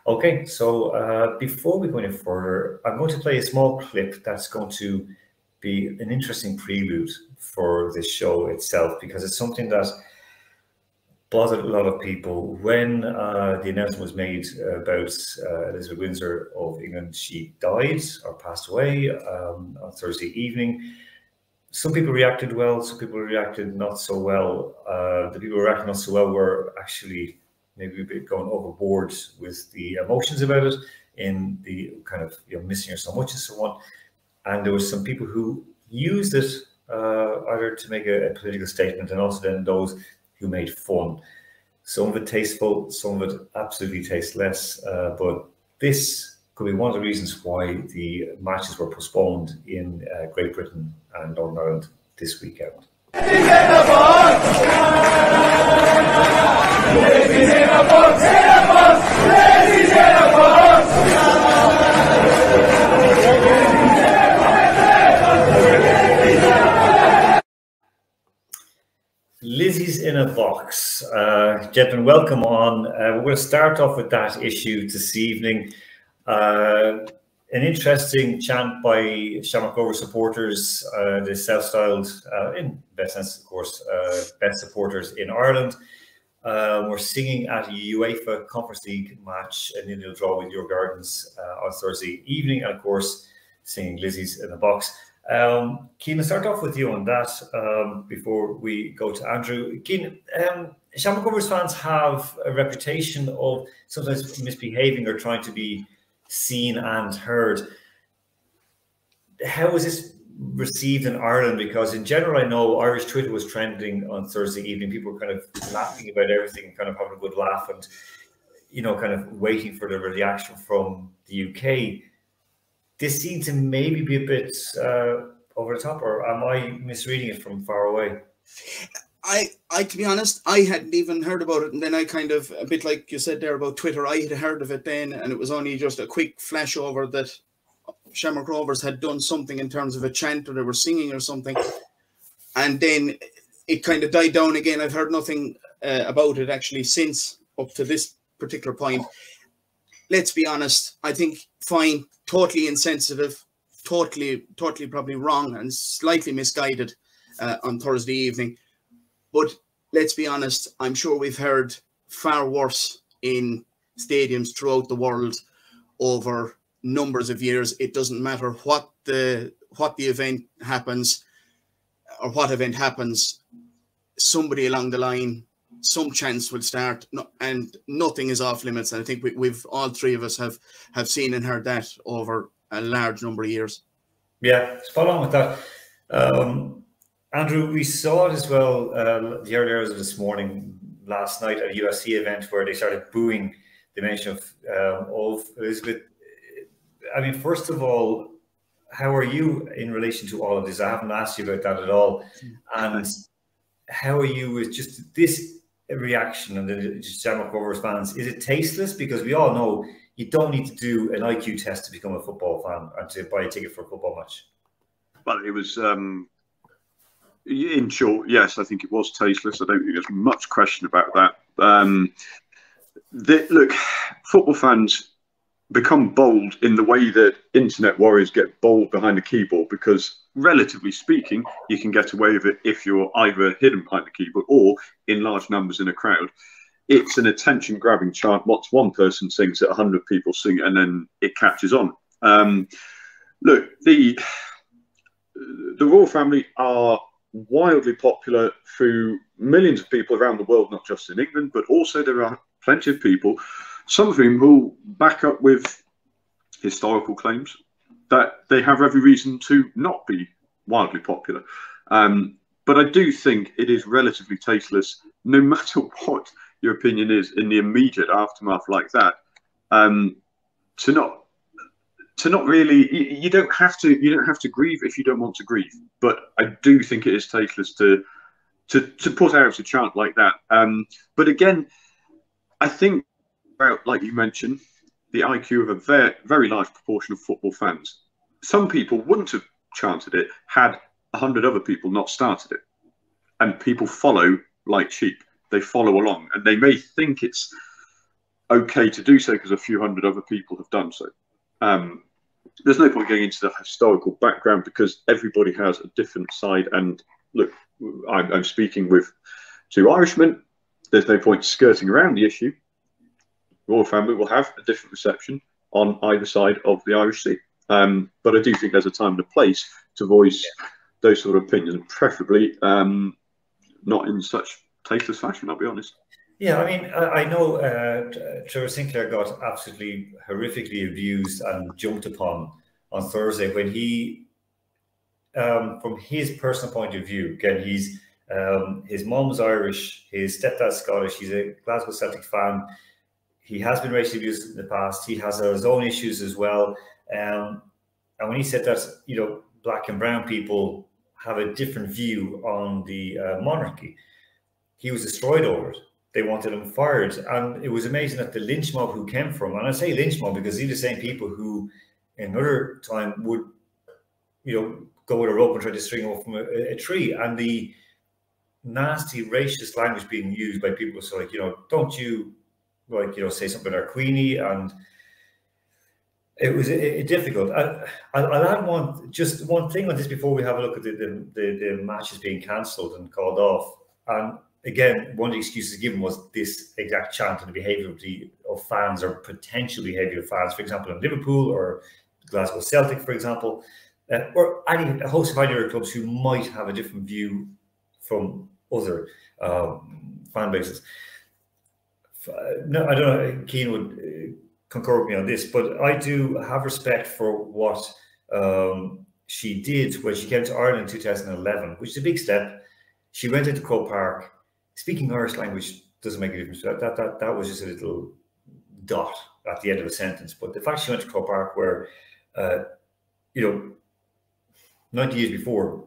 Okay, so before we go any further, I'm going to play a small clip that's going to be an interesting prelude for this show itself, because it's something that bothered a lot of people when the announcement was made about Elizabeth Windsor of England. She died or passed away on Thursday evening. Some people reacted well, some people reacted not so well. The people who reacted not so well were actually maybe a bit going overboard with the emotions about it, in the kind of missing her so much and so on. And there were some people who used it either to make a political statement, and also then those who made fun. Some of it tasteful, some of it absolutely tasteless. But this could be one of the reasons why the matches were postponed in Great Britain and Northern Ireland this weekend. Lizzie's in a box. Gentlemen, welcome on. We're going to start off with that issue this evening. An interesting chant by Shamrock Rovers supporters, the self-styled, in best sense, of course, best supporters in Ireland. We're singing at a UEFA Conference League match, a 0-0 draw with Your Gardens on Thursday evening, and of course, singing Lizzie's in a box. Cian, let's start off with you on that before we go to Andrew. Cian, Shamrock Rovers fans have a reputation of sometimes misbehaving or trying to be seen and heard. How was this received in Ireland? Because in general, I know Irish Twitter was trending on Thursday evening. People were kind of laughing about everything and kind of having a good laugh and, kind of waiting for the reaction from the UK. This seemed to maybe be a bit over the top, or am I misreading it from far away? I, to be honest, I hadn't even heard about it, and then I kind of, a bit like you said there about Twitter, I had heard of it then, and it was only just a quick flash over that Shamrock Rovers had done something in terms of a chant, or they were singing or something, and then it kind of died down again. I've heard nothing about it actually since up to this particular point. Let's be honest, I think fine, totally insensitive, totally probably wrong and slightly misguided on Thursday evening. But let's be honest, I'm sure we've heard far worse in stadiums throughout the world over numbers of years. It doesn't matter what the event happens or what event happens, somebody along the line, some chance will start, and nothing is off limits. And I think we've all three of us have seen and heard that over a large number of years. Yeah, spot on with that. Andrew, we saw it as well the early hours of this morning, last night at a UFC event where they started booing the mention of Elizabeth. I mean, first of all, how are you in relation to all of this? I haven't asked you about that at all. And how are you with just this reaction and the Shamrock Rovers fans? Is it tasteless? Because we all know you don't need to do an IQ test to become a football fan and to buy a ticket for a football match. Well, it was, in short, yes, I think it was tasteless. I don't think there's much question about that. Look, football fans become bold in the way that internet warriors get bold behind the keyboard, because relatively speaking, you can get away with it if you're either hidden behind the keyboard or in large numbers in a crowd. It's an attention-grabbing chant. Once one person sings it, 100 people sing it, and then it catches on. Look, the royal family are wildly popular through millions of people around the world, not just in England, but also there are plenty of people, some of whom will back up with historical claims that they have every reason to not be wildly popular. But I do think it is relatively tasteless, no matter what your opinion is in the immediate aftermath like that, to not really, you don't have to grieve if you don't want to grieve. But I do think it is tasteless to put out a chant like that. But again, I think about, like you mentioned, the IQ of a very, very large proportion of football fans. Some people wouldn't have chanted it had 100 other people not started it. And people follow like sheep. They follow along, and they may think it's okay to do so because a few hundred other people have done so. There's no point going into the historical background because everybody has a different side. And look, I'm speaking with two Irishmen. There's no point skirting around the issue. Royal family will have a different reception on either side of the Irish Sea. But I do think there's a time and a place to voice those sort of opinions, and preferably not in such tasteless fashion, I'll be honest. Yeah, I mean, I know Trevor Sinclair got absolutely horrifically abused and jumped upon on Thursday when he, from his personal point of view, again, his mom's Irish, his stepdad's Scottish, he's a Glasgow Celtic fan. He has been racially abused in the past. He has his own issues as well. And when he said that, you know, black and brown people have a different view on the monarchy, he was destroyed over it. They wanted him fired. And it was amazing that the lynch mob who came from, and I say lynch mob because these are the same people who in another time would, you know, go with a rope and try to string off from a tree. And the nasty racist language being used by people, so like, you know, don't you, like, you know, say something about our Queenie, and it was difficult. I'll add just one thing on this before we have a look at the matches being cancelled and called off. And again, one of the excuses given was this exact chant and the behaviour of fans or potential behaviour of fans, for example, in Liverpool or Glasgow Celtic, for example, or a host of other clubs who might have a different view from other fan bases. No, I don't know, Keane would concur with me on this, but I do have respect for what she did when she came to Ireland in 2011, which is a big step. She went into Croke Park. Speaking Irish language doesn't make a difference. That was just a little dot at the end of a sentence. But the fact she went to Croke Park, where, you know, 90 years before,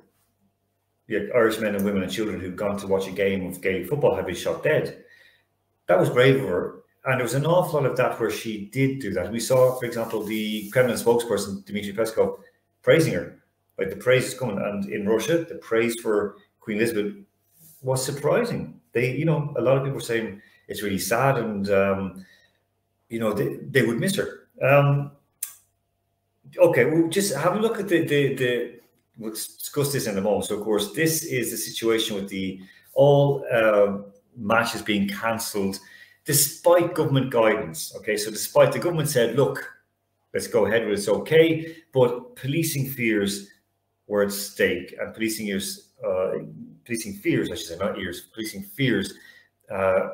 Irish men and women and children who'd gone to watch a game of Gaelic football had been shot dead. That was brave of her. And there was an awful lot of that where she did do that. And we saw, for example, the Kremlin spokesperson, Dmitry Peskov, praising her. Like, the praise is coming. And in Russia, the praise for Queen Elizabeth was surprising. They, you know, a lot of people were saying it's really sad, and you know, they would miss her. Okay, we'll just have a look at we'll discuss this in a moment. So, of course, this is the situation with all matches being cancelled despite government guidance. Okay, so despite the government said, look, let's go ahead with it, it's okay, but policing fears were at stake, and policing fears, I should say, not ears, policing fears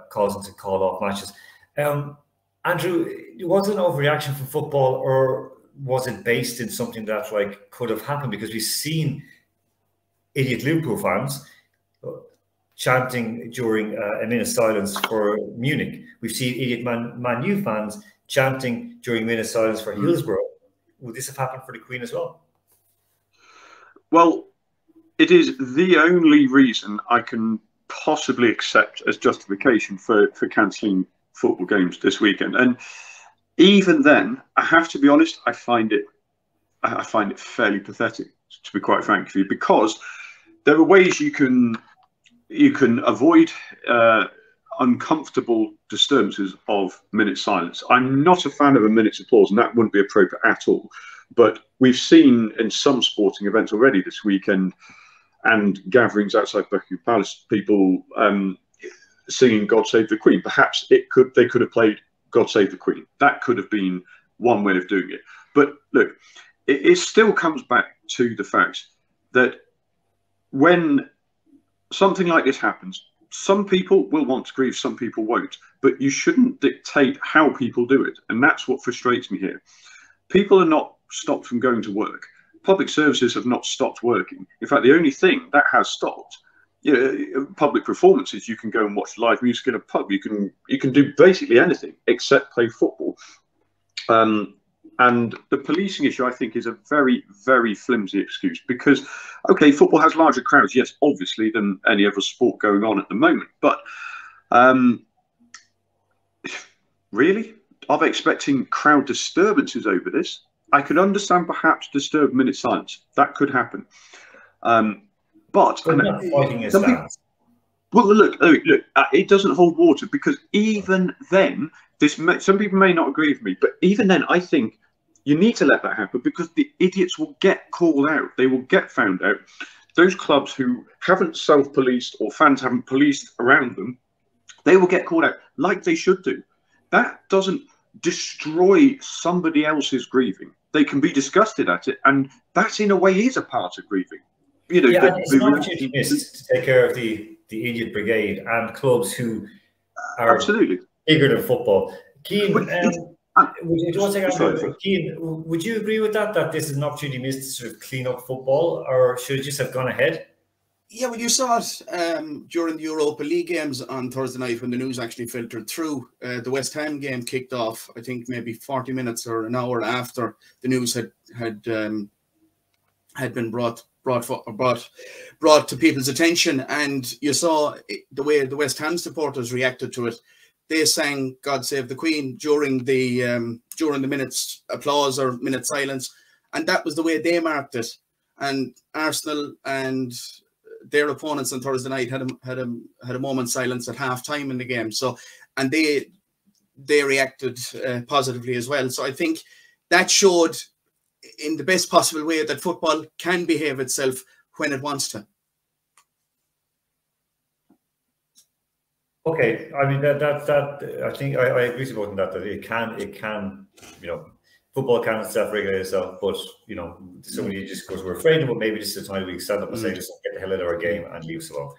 caused them to call off matches. Andrew, was it an overreaction from football, or was it based in something that like could have happened? Because we've seen idiot Liverpool fans chanting during a minute's silence for Munich. We've seen idiot Man U fans chanting during a minute's silence for Hillsborough. Would this have happened for the Queen as well? Well, it is the only reason I can possibly accept as justification for cancelling football games this weekend. And even then, I have to be honest, I find it fairly pathetic, to be quite frank with you, because there are ways you can avoid uncomfortable disturbances of minute silence. I'm not a fan of a minute's applause, and that wouldn't be appropriate at all. But we've seen in some sporting events already this weekend, and gatherings outside Buckingham Palace, people singing "God Save the Queen." Perhaps they could have played "God Save the Queen." That could have been one way of doing it. But look, it still comes back to the fact that when something like this happens, some people will want to grieve, some people won't. But you shouldn't dictate how people do it, and that's what frustrates me here. People are not stopped from going to work. Public services have not stopped working. In fact, the only thing that has stopped, public performances. You can go and watch live music in a pub. You can do basically anything except play football. And the policing issue, I think, is a very, very flimsy excuse because, okay, football has larger crowds, yes, obviously, than any other sport going on at the moment. But really, are they expecting crowd disturbances over this? I could understand perhaps disturbed minute silence. That could happen. But well, look, it doesn't hold water because even then, Some people may not agree with me, but even then, I think you need to let that happen because the idiots will get called out. They will get found out. Those clubs who haven't self-policed or fans haven't policed around them, they will get called out like they should do. That doesn't destroy somebody else's grieving. They can be disgusted at it, and that in a way is a part of grieving. You know, yeah, it's an opportunity missed to take care of the idiot brigade and clubs who are absolutely bigger than football. Keane, would you agree with that? That this is an opportunity missed to sort of clean up football, or should it just have gone ahead? Yeah, well, you saw it during the Europa League games on Thursday night when the news actually filtered through. The West Ham game kicked off, I think, maybe 40 minutes or an hour after the news had been brought to people's attention, and you saw the way the West Ham supporters reacted to it. They sang "God Save the Queen" during the minutes applause or minute silence, and that was the way they marked it. And Arsenal and their opponents on Thursday night had a moment's silence at half time in the game. So, and they reacted positively as well. So I think that showed in the best possible way that football can behave itself when it wants to. Okay, I mean that I think I agree with you both on that it can you know, football can self-regulate itself, but you know, so many just because we're afraid of it, maybe this is the time we stand up and say, listen, get the hell out of our game and leave us alone.